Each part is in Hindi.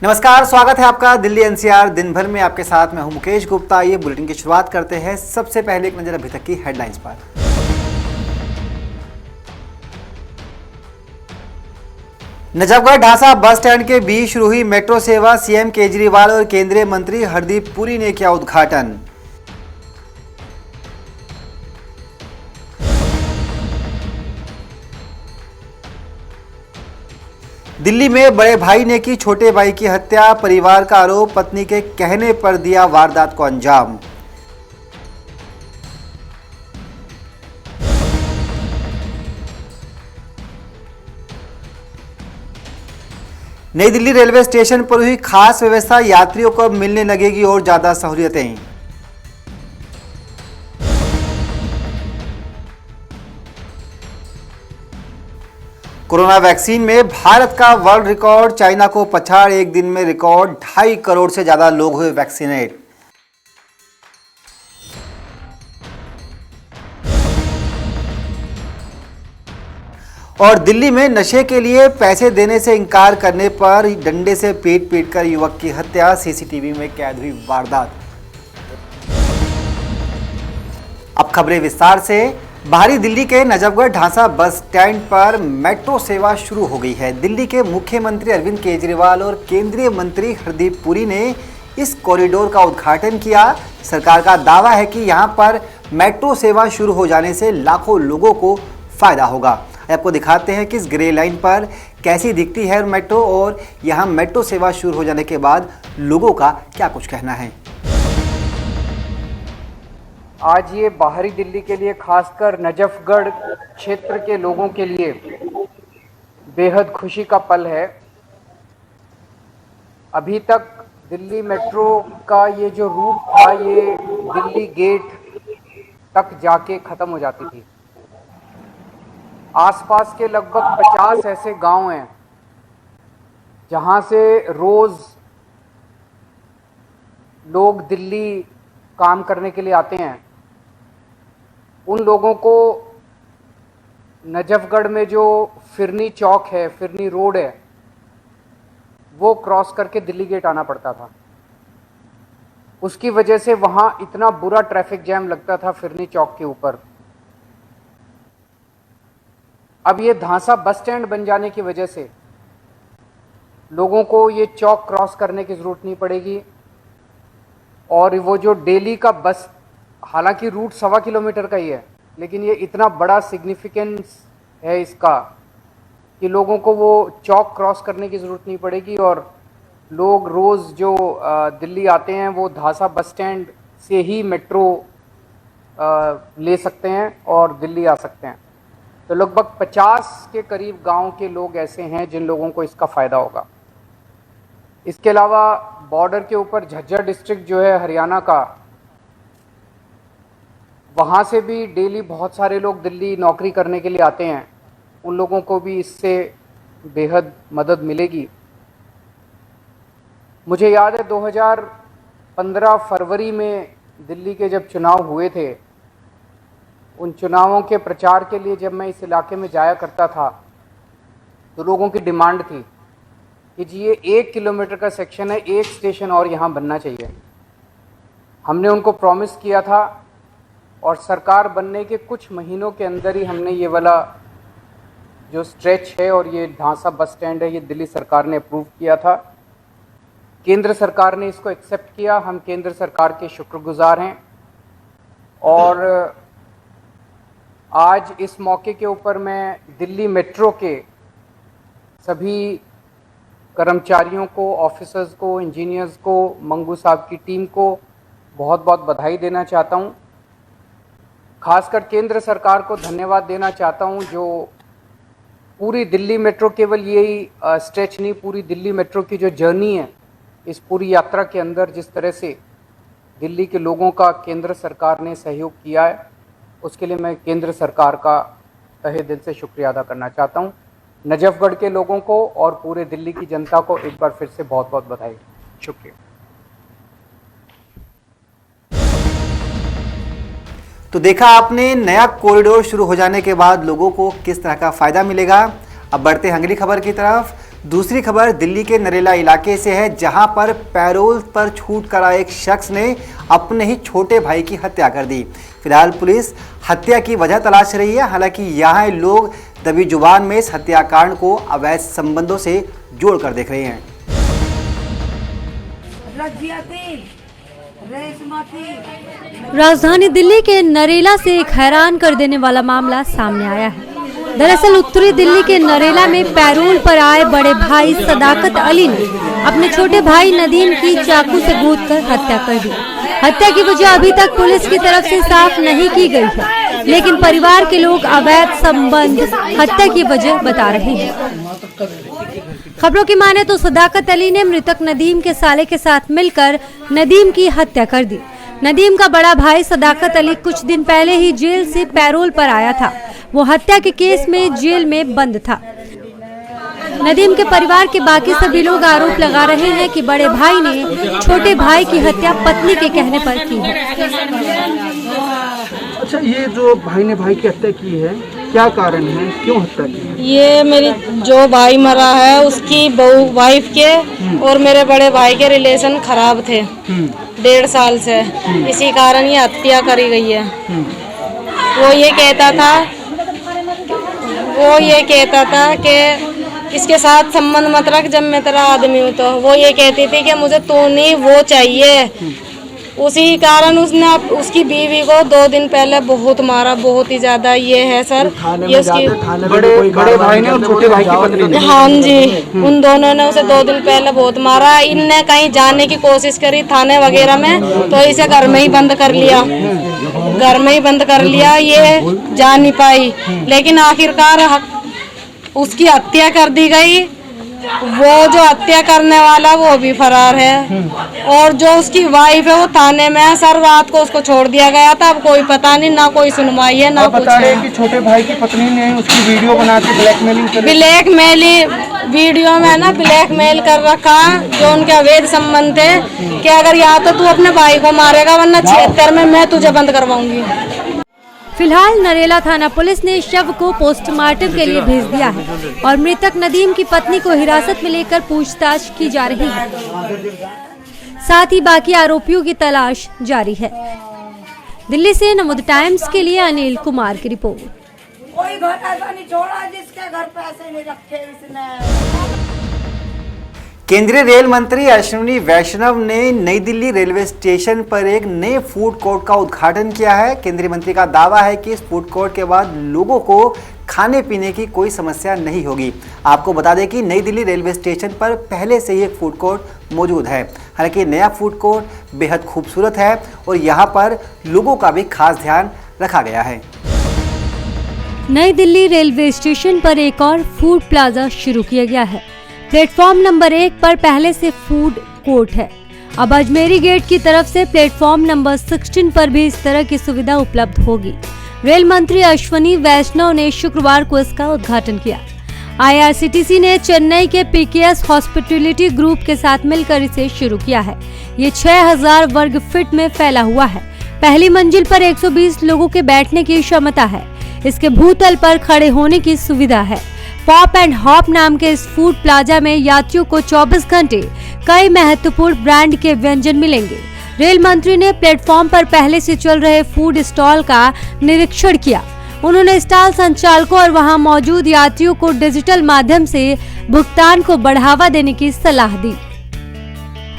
नमस्कार, स्वागत है आपका दिल्ली एनसीआर दिन भर में। आपके साथ मैं हूं मुकेश गुप्ता। ये बुलेटिन की शुरुआत करते हैं सबसे पहले एक नजर अभी तक की हेडलाइंस पर। नजफगढ़ ढांसा बस स्टैंड के बीच शुरू हुई मेट्रो सेवा। सीएम केजरीवाल और केंद्रीय मंत्री हरदीप पुरी ने किया उद्घाटन। दिल्ली में बड़े भाई ने की छोटे भाई की हत्या। परिवार का आरोप, पत्नी के कहने पर दिया वारदात को अंजाम। नई दिल्ली रेलवे स्टेशन पर हुई खास व्यवस्था। यात्रियों को मिलने लगेगी और ज्यादा सहूलियतें। कोरोना वैक्सीन में भारत का वर्ल्ड रिकॉर्ड। चाइना को पछाड़ एक दिन में रिकॉर्ड 2.5 करोड़ से ज्यादा लोग हुए वैक्सीनेट। और दिल्ली में नशे के लिए पैसे देने से इनकार करने पर डंडे से पीट कर युवक की हत्या। सीसीटीवी में कैद हुई वारदात। अब खबरें विस्तार से। बाहरी दिल्ली के नजफगढ़ ढांसा बस स्टैंड पर मेट्रो सेवा शुरू हो गई है। दिल्ली के मुख्यमंत्री अरविंद केजरीवाल और केंद्रीय मंत्री हरदीप पुरी ने इस कॉरिडोर का उद्घाटन किया। सरकार का दावा है कि यहां पर मेट्रो सेवा शुरू हो जाने से लाखों लोगों को फायदा होगा। आपको दिखाते हैं कि इस ग्रे लाइन पर कैसी दिखती है मेट्रो और यहां मेट्रो सेवा शुरू हो जाने के बाद लोगों का क्या कुछ कहना है। आज ये बाहरी दिल्ली के लिए, खासकर नजफगढ़ क्षेत्र के लोगों के लिए बेहद खुशी का पल है। अभी तक दिल्ली मेट्रो का ये जो रूट था, ये दिल्ली गेट तक जाके ख़त्म हो जाती थी। आसपास के लगभग 50 ऐसे गांव हैं जहां से रोज़ लोग दिल्ली काम करने के लिए आते हैं। उन लोगों को नजफगढ़ में जो फिरनी चौक है, फिरनी रोड है, वो क्रॉस करके दिल्ली गेट आना पड़ता था। उसकी वजह से वहाँ इतना बुरा ट्रैफिक जैम लगता था फिरनी चौक के ऊपर। अब ये ढांसा बस स्टैंड बन जाने की वजह से लोगों को ये चौक क्रॉस करने की ज़रूरत नहीं पड़ेगी। और वो जो डेली का बस, हालांकि रूट 1.25 किलोमीटर का ही है, लेकिन ये इतना बड़ा सिग्निफिकेंस है इसका कि लोगों को वो चौक क्रॉस करने की ज़रूरत नहीं पड़ेगी। और लोग रोज़ जो दिल्ली आते हैं वो ढांसा बस स्टैंड से ही मेट्रो ले सकते हैं और दिल्ली आ सकते हैं। तो लगभग 50 के करीब गांव के लोग ऐसे हैं जिन लोगों को इसका फ़ायदा होगा। इसके अलावा बॉर्डर के ऊपर झज्जर डिस्ट्रिक्ट जो है हरियाणा का, वहाँ से भी डेली बहुत सारे लोग दिल्ली नौकरी करने के लिए आते हैं। उन लोगों को भी इससे बेहद मदद मिलेगी। मुझे याद है 2015 फरवरी में दिल्ली के जब चुनाव हुए थे, उन चुनावों के प्रचार के लिए जब मैं इस इलाके में जाया करता था तो लोगों की डिमांड थी कि जी ये 1 किलोमीटर का सेक्शन है, एक स्टेशन और यहाँ बनना चाहिए। हमने उनको प्रॉमिस किया था और सरकार बनने के कुछ महीनों के अंदर ही हमने ये वाला जो स्ट्रेच है और ये ढांसा बस स्टैंड है, ये दिल्ली सरकार ने अप्रूव किया था। केंद्र सरकार ने इसको एक्सेप्ट किया। हम केंद्र सरकार के शुक्रगुजार हैं। और आज इस मौके के ऊपर मैं दिल्ली मेट्रो के सभी कर्मचारियों को, ऑफिसर्स को, इंजीनियर्स को, मंगू साहब की टीम को बहुत बहुत बधाई देना चाहता हूँ। खासकर केंद्र सरकार को धन्यवाद देना चाहता हूँ जो पूरी दिल्ली मेट्रो, केवल यही स्ट्रेच नहीं, पूरी दिल्ली मेट्रो की जो जर्नी है, इस पूरी यात्रा के अंदर जिस तरह से दिल्ली के लोगों का केंद्र सरकार ने सहयोग किया है, उसके लिए मैं केंद्र सरकार का तहे दिल से शुक्रिया अदा करना चाहता हूँ। नजफगढ़ के लोगों को और पूरे दिल्ली की जनता को एक बार फिर से बहुत बहुत बधाई। शुक्रिया। तो देखा आपने, नया कॉरिडोर शुरू हो जाने के बाद लोगों को किस तरह का फायदा मिलेगा। अब बढ़ते हैं अगली खबर की तरफ। दूसरी खबर दिल्ली के नरेला इलाके से है, जहां पर पैरोल पर छूट कर आए एक शख्स ने अपने ही छोटे भाई की हत्या कर दी। फिलहाल पुलिस हत्या की वजह तलाश रही है। हालांकि यहाँ लोग दबी जुबान में इस हत्याकांड को अवैध संबंधों से जोड़कर देख रहे हैं। राजधानी दिल्ली के नरेला से एक हैरान कर देने वाला मामला सामने आया है। दरअसल उत्तरी दिल्ली के नरेला में पैरोल पर आए बड़े भाई सदाकत अली ने अपने छोटे भाई नदीम की चाकू से गूंथकर हत्या कर दी। हत्या की वजह अभी तक पुलिस की तरफ से साफ नहीं की गई है, लेकिन परिवार के लोग अवैध संबंध हत्या की वजह बता रहे हैं। खबरों की माने तो सदाकत अली ने मृतक नदीम के साले के साथ मिलकर नदीम की हत्या कर दी। नदीम का बड़ा भाई सदाकत अली कुछ दिन पहले ही जेल से पैरोल पर आया था। वो हत्या के केस में जेल में बंद था। नदीम के परिवार के बाकी सभी लोग आरोप लगा रहे हैं कि बड़े भाई ने छोटे भाई की हत्या पत्नी के कहने पर की है। अच्छा, ये जो भाई ने भाई की हत्या की है, क्या कारण है, क्यों हत्या की है? ये मेरी जो भाई मरा है उसकी बहू वाइफ के और मेरे बड़े भाई के रिलेशन खराब थे 1.5 साल से, इसी कारण ये हत्या करी गई है। वो ये कहता था कि इसके साथ संबंध मत रख, जब मैं तेरा आदमी हूँ। तो वो ये कहती थी कि मुझे तू नहीं वो चाहिए। उसी कारण उसने उसकी बीवी को 2 दिन पहले बहुत मारा, बहुत ही ज्यादा। ये है सर, ये उसकी बड़े भाई ने और छोटे भाई की पत्नी ने। हाँ जी, उन दोनों ने उसे 2 दिन पहले बहुत मारा। इनने कहीं जाने की कोशिश करी थाने वगैरह में, तो इसे घर में ही बंद कर लिया। ये जा नहीं पाई, लेकिन आखिरकार उसकी हत्या कर दी गई। वो जो हत्या करने वाला वो भी फरार है, और जो उसकी वाइफ है वो थाने में है। सर रात को उसको छोड़ दिया गया था, अब कोई पता नहीं, ना कोई सुनवाई है ना कुछ बता रहे है। हैं कि छोटे भाई की पत्नी ने उसकी वीडियो बना के वीडियो में ना ब्लैकमेल कर रखा, जो उनके अवैध संबंध थे कि अगर या तो तू अपने भाई को मारेगा, वरना 76 में मैं तुझे बंद करवाऊंगी। फिलहाल नरेला थाना पुलिस ने शव को पोस्टमार्टम के लिए भेज दिया है और मृतक नदीम की पत्नी को हिरासत में लेकर पूछताछ की जा रही है। साथ ही बाकी आरोपियों की तलाश जारी है। दिल्ली से नवोदय टाइम्स के लिए अनिल कुमार की रिपोर्ट। कोई घर ऐसा नहीं छोड़ा जिसके घर पैसे नहीं रखे इसने। केंद्रीय रेल मंत्री अश्विनी वैष्णव ने नई दिल्ली रेलवे स्टेशन पर एक नए फूड कोर्ट का उद्घाटन किया है। केंद्रीय मंत्री का दावा है कि इस फूड कोर्ट के बाद लोगों को खाने पीने की कोई समस्या नहीं होगी। आपको बता दें कि नई दिल्ली रेलवे स्टेशन पर पहले से ही एक फूड कोर्ट मौजूद है। हालांकि नया फूड कोर्ट बेहद खूबसूरत है और यहाँ पर लोगों का भी खास ध्यान रखा गया है। नई दिल्ली रेलवे स्टेशन पर एक और फूड प्लाजा शुरू किया गया है। प्लेटफॉर्म नंबर 1 पर पहले से फूड कोर्ट है। अब अजमेरी गेट की तरफ से प्लेटफॉर्म नंबर 16 पर भी इस तरह की सुविधा उपलब्ध होगी। रेल मंत्री अश्विनी वैष्णव ने शुक्रवार को इसका उद्घाटन किया। IRCTC ने चेन्नई के PKS हॉस्पिटैलिटी ग्रुप के साथ मिलकर इसे शुरू किया है। ये 6000 वर्ग फीट में फैला हुआ है। पहली मंजिल पर 120 लोगों के बैठने की क्षमता है। इसके भूतल पर खड़े होने की सुविधा है। पॉप एंड हॉप नाम के इस फूड प्लाजा में यात्रियों को 24 घंटे कई महत्वपूर्ण ब्रांड के व्यंजन मिलेंगे। रेल मंत्री ने प्लेटफॉर्म पर पहले से चल रहे फूड स्टॉल का निरीक्षण किया। उन्होंने स्टॉल संचालकों और वहां मौजूद यात्रियों को डिजिटल माध्यम से भुगतान को बढ़ावा देने की सलाह दी।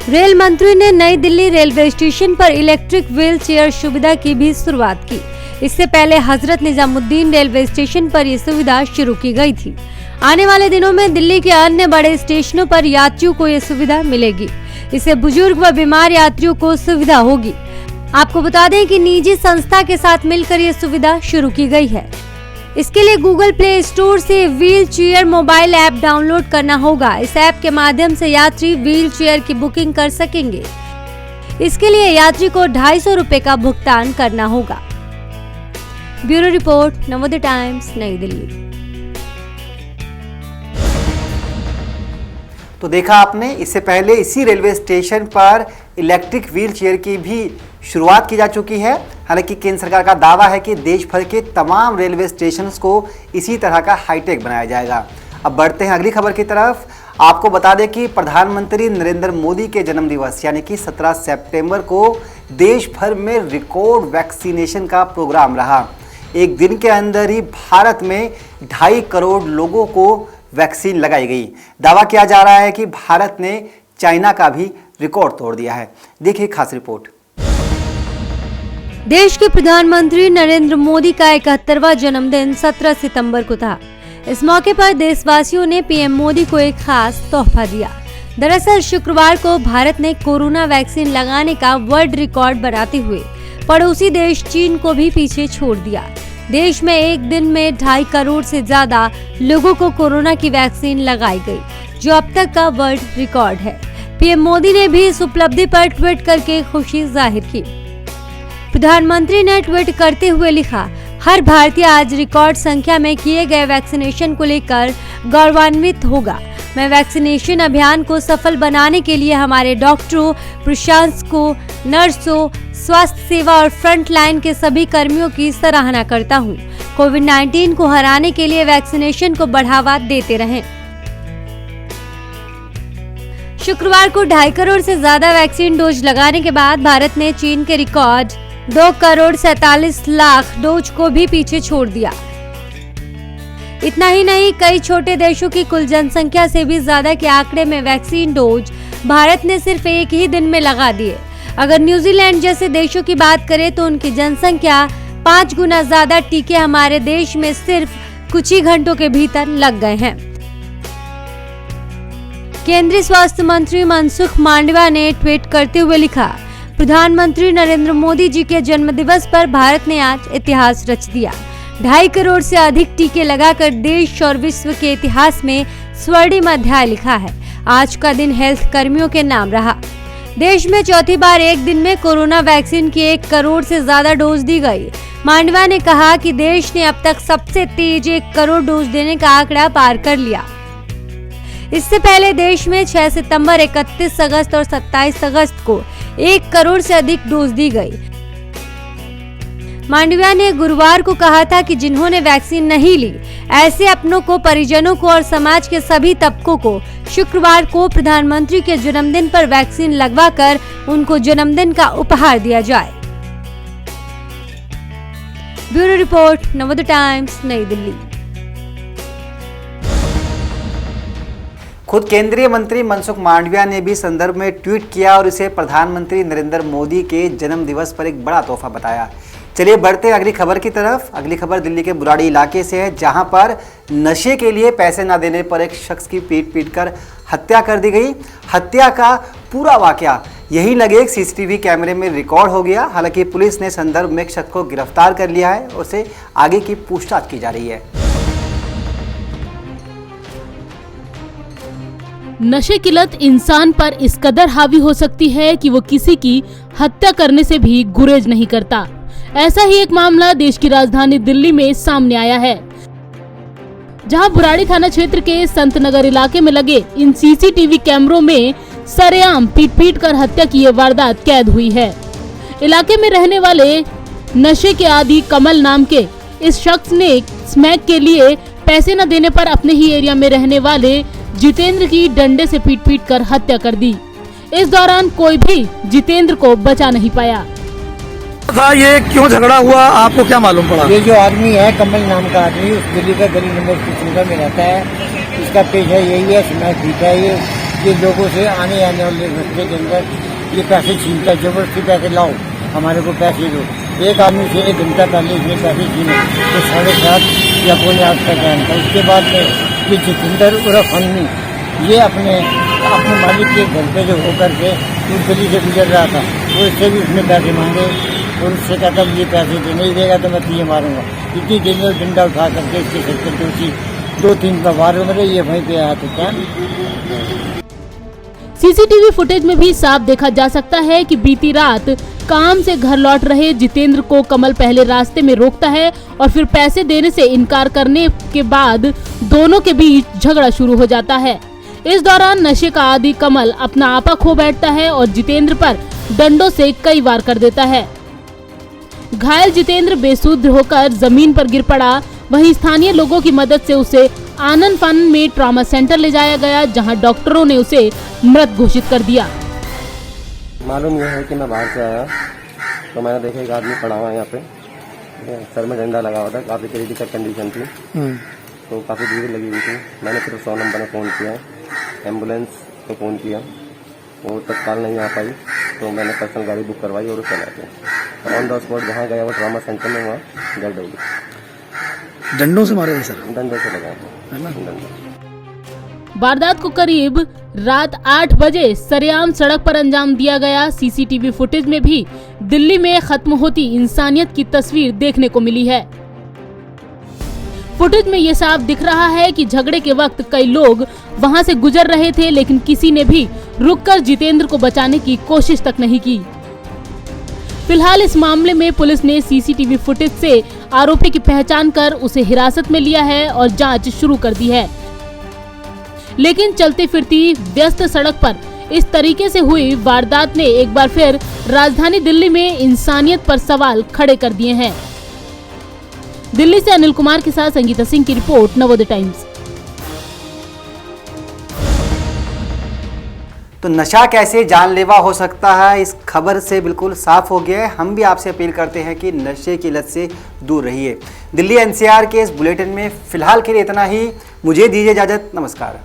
रेल मंत्री ने नई दिल्ली रेलवे स्टेशन पर इलेक्ट्रिक व्हील चेयर सुविधा की भी शुरुआत की। इससे पहले हजरत निजामुद्दीन रेलवे स्टेशन पर यह सुविधा शुरू की गई थी। आने वाले दिनों में दिल्ली के अन्य बड़े स्टेशनों पर यात्रियों को यह सुविधा मिलेगी। इससे बुजुर्ग व बीमार यात्रियों को सुविधा होगी। आपको बता दें कि निजी संस्था के साथ मिलकर यह सुविधा शुरू की गई है। इसके लिए गूगल प्ले स्टोर से wheel chair mobile app download करना होगा। इस ऐप के माध्यम से यात्री व्हील चेयर की बुकिंग कर सकेंगे। इसके लिए यात्री को 250 रुपए का भुगतान करना होगा। ब्यूरो रिपोर्ट, नवोदय टाइम्स, नई दिल्ली। तो देखा आपने, इससे पहले इसी रेलवे स्टेशन पर इलेक्ट्रिक व्हील चेयर की भी शुरुआत की जा चुकी है। हालांकि केंद्र सरकार का दावा है कि देश भर के तमाम रेलवे स्टेशंस को इसी तरह का हाईटेक बनाया जाएगा। अब बढ़ते हैं अगली खबर की तरफ। आपको बता दें कि प्रधानमंत्री नरेंद्र मोदी के जन्मदिवस यानी कि 17 सितंबर को देश भर में रिकॉर्ड वैक्सीनेशन का प्रोग्राम रहा। एक दिन के अंदर ही भारत में 2.5 करोड़ लोगों को वैक्सीन लगाई गई। दावा किया जा रहा है कि भारत ने चाइना का भी रिकॉर्ड तोड़ दिया है। देखिए खास रिपोर्ट। देश के प्रधानमंत्री नरेंद्र मोदी का 71वां जन्मदिन 17 सितंबर को था। इस मौके पर देशवासियों ने पीएम मोदी को एक खास तोहफा दिया। दरअसल शुक्रवार को भारत ने कोरोना वैक्सीन लगाने का वर्ल्ड रिकॉर्ड बनाते हुए पड़ोसी देश चीन को भी पीछे छोड़ दिया। देश में एक दिन में 2.5 करोड़ से ज्यादा लोगों को कोरोना की वैक्सीन लगाई गई, जो अब तक का वर्ल्ड रिकॉर्ड है। पीएम मोदी ने भी इस उपलब्धि पर ट्वीट करके खुशी जाहिर की। प्रधानमंत्री ने ट्वीट करते हुए लिखा, हर भारतीय आज रिकॉर्ड संख्या में किए गए वैक्सीनेशन को लेकर गौरवान्वित होगा। मैं वैक्सीनेशन अभियान को सफल बनाने के लिए हमारे डॉक्टरों, प्रशासकों, नर्सों, स्वास्थ्य सेवा और फ्रंट लाइन के सभी कर्मियों की सराहना करता हूं। कोविड-19 को हराने के लिए वैक्सीनेशन को बढ़ावा देते रहें। शुक्रवार को 2.5 करोड़ से ज्यादा वैक्सीन डोज लगाने के बाद भारत ने चीन के रिकॉर्ड 2 करोड़ 47 लाख डोज को भी पीछे छोड़ दिया। इतना ही नहीं, कई छोटे देशों की कुल जनसंख्या से भी ज्यादा के आंकड़े में वैक्सीन डोज भारत ने सिर्फ एक ही दिन में लगा दिए। अगर न्यूजीलैंड जैसे देशों की बात करें तो उनकी जनसंख्या 5 गुना ज्यादा टीके हमारे देश में सिर्फ कुछ ही घंटों के भीतर लग गए हैं। केंद्रीय स्वास्थ्य मंत्री मनसुख मांडविया ने ट्वीट करते हुए लिखा, प्रधानमंत्री नरेंद्र मोदी जी के जन्मदिवस पर भारत ने आज इतिहास रच दिया। 2.5 करोड़ से अधिक टीके लगाकर देश और विश्व के इतिहास में स्वर्णिम अध्याय लिखा है। आज का दिन हेल्थ कर्मियों के नाम रहा। देश में चौथी बार एक दिन में कोरोना वैक्सीन की 1 करोड़ से ज्यादा डोज दी गई। मांडविया ने कहा कि देश ने अब तक सबसे तेज 1 करोड़ डोज देने का आंकड़ा पार कर लिया। इससे पहले देश में 6 सितंबर, 31 अगस्त और 27 अगस्त को 1 करोड़ से अधिक डोज दी गई। मांडविया ने गुरुवार को कहा था कि जिन्होंने वैक्सीन नहीं ली, ऐसे अपनों को, परिजनों को और समाज के सभी तबकों को शुक्रवार को प्रधानमंत्री के जन्मदिन पर वैक्सीन लगवाकर उनको जन्मदिन का उपहार दिया जाए। ब्यूरो रिपोर्ट, नवोदय टाइम्स, नई दिल्ली। खुद केंद्रीय मंत्री मनसुख मांडविया ने भी संदर्भ में ट्वीट किया और इसे प्रधानमंत्री नरेंद्र मोदी के जन्म दिवस पर एक बड़ा तोहफा बताया। चलिए बढ़ते अगली खबर की तरफ। अगली खबर दिल्ली के बुराड़ी इलाके से है, जहां पर नशे के लिए पैसे न देने पर एक शख्स की पीट कर हत्या कर दी गई। हत्या का पूरा वाकया यही लगे एक सीसीटीवी कैमरे में रिकॉर्ड हो गया। हालांकि पुलिस ने संदर्भ में एक शख्स को गिरफ्तार कर लिया है और उसे आगे की पूछताछ की जा रही है। नशे की लत इंसान पर इस कदर हावी हो सकती है कि वो किसी की हत्या करने से भी गुरेज नहीं करता। ऐसा ही एक मामला देश की राजधानी दिल्ली में सामने आया है, जहां बुराड़ी थाना क्षेत्र के संत नगर इलाके में लगे इन सीसीटीवी कैमरों में सरेआम पीट कर हत्या की ये वारदात कैद हुई है। इलाके में रहने वाले नशे के आदी कमल नाम के इस शख्स ने स्मैक के लिए पैसे न देने पर अपने ही एरिया में रहने वाले जितेंद्र की डंडे से पीट कर हत्या कर दी। इस दौरान कोई भी जितेंद्र को बचा नहीं पाया। ये क्यों झगड़ा हुआ, आपको क्या मालूम पड़ा? ये जो आदमी है, कमल नाम का आदमी, उस दिल्ली का गली नंबर 16 में रहता है। इसका पेशा यही है, स्मैक पीता है। ये लोगों से आने वाले रास्ते के अंदर ये पैसे छीनता है, जबरदस्ती पैसे लाओ, हमारे को पैसे दो। एक आदमी से 1 घंटा पहले इसने पैसे छीने तो 7:30 या 7:45 का टाइम था। उसके बाद में ये जितेंद्र उर्फ अन्नू, ये अपने मालिक के घर पे जो होकर के उस गली से गुजर रहा था, वो इससे भी उसने पैसे मांगे और उससे कहता ये पैसे दे, नहीं देगा तो मैं तुझे मारूंगा। इतनी देर में डंडा उठा करके इसके सर पर 2-3 का वार मेरे ये वहीं पे आया तो क्या। सीसीटीवी फुटेज में भी साफ देखा जा सकता है कि बीती रात काम से घर लौट रहे जितेंद्र को कमल पहले रास्ते में रोकता है और फिर पैसे देने से इनकार करने के बाद दोनों के बीच झगड़ा शुरू हो जाता है। इस दौरान नशे का आदी कमल अपना आपा खो बैठता है और जितेंद्र पर डंडों से कई वार कर देता है। घायल जितेंद्र बेसुध होकर जमीन पर गिर पड़ा। वहीं स्थानीय लोगों की मदद से उसे आनन फानन में ट्रॉमा सेंटर ले जाया गया, जहां डॉक्टरों ने उसे मृत घोषित कर दिया। मालूम यह है कि मैं बाहर से आया तो मैंने देखा एक आदमी पड़ा हुआ यहाँ पे, सर में डंडा लगा हुआ था, काफ़ी क्रिटिकल कंडीशन थी, तो काफ़ी भीड़ लगी हुई थी। मैंने फिर 100 नंबर में फ़ोन किया, एम्बुलेंस को फ़ोन किया, वो तत्काल नहीं आ पाई, तो मैंने पर्सनल गाड़ी बुक करवाई और चला गया। ऑन द स्पॉट जहाँ गया वो ट्रॉमा सेंटर में, वहाँ डेड हो गई। डंडों से मारे थे सर? डंडे से लगा था। वारदात को करीब रात 8 बजे सरेआम सड़क पर अंजाम दिया गया। सीसीटीवी फुटेज में भी दिल्ली में खत्म होती इंसानियत की तस्वीर देखने को मिली है। फुटेज में ये साफ दिख रहा है कि झगड़े के वक्त कई लोग वहां से गुजर रहे थे, लेकिन किसी ने भी रुककर जितेंद्र को बचाने की कोशिश तक नहीं की। फिलहाल इस मामले में पुलिस ने सीसीटीवी फुटेज से आरोपी की पहचान कर उसे हिरासत में लिया है और जांच शुरू कर दी है। लेकिन चलती फिरती व्यस्त सड़क पर इस तरीके से हुई वारदात ने एक बार फिर राजधानी दिल्ली में इंसानियत पर सवाल खड़े कर दिए हैं। दिल्ली से अनिल कुमार के साथ संगीता सिंह की रिपोर्ट, नवोदय टाइम्स। तो नशा कैसे जानलेवा हो सकता है, इस खबर से बिल्कुल साफ हो गया है। हम भी आपसे अपील करते हैं कि नशे की लत से दूर रहिए। दिल्ली एनसीआर के इस बुलेटिन में फिलहाल के लिए इतना ही। मुझे दीजिए इजाजत। नमस्कार।